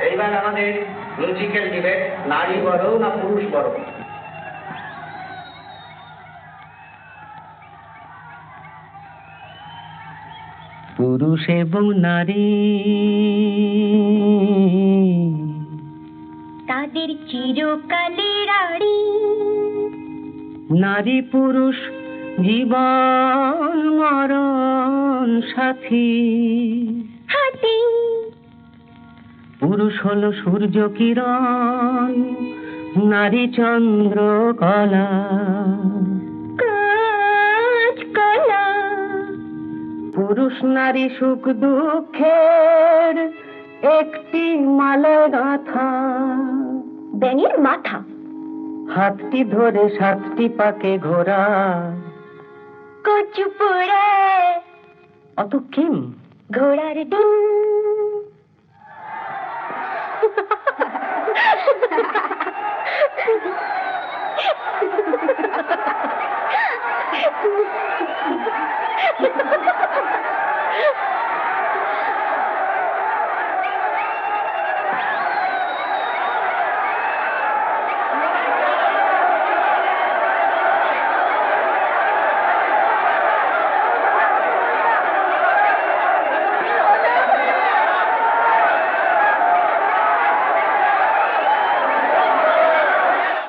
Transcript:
এইবার আমাদের logical debate, নারী বড় না পুরুষ বড়। পুরুষ এবং নারী তাদের চিরকালের আড়ি, নারী পুরুষ জীবন মরণ সাথী। হাতি পুরুষ হলো সূর্য কিরণ, নারী চন্দ্র কলা। কাঁচকলা, পুরুষ নারী সুখ দুঃখের একটি মালা গাথা। ব্যাঙের মাথা, হাতটি ধরে সাতটি পাকে ঘোরা। কচু পোড়া, অত কিম ঘোড়ার ডিম।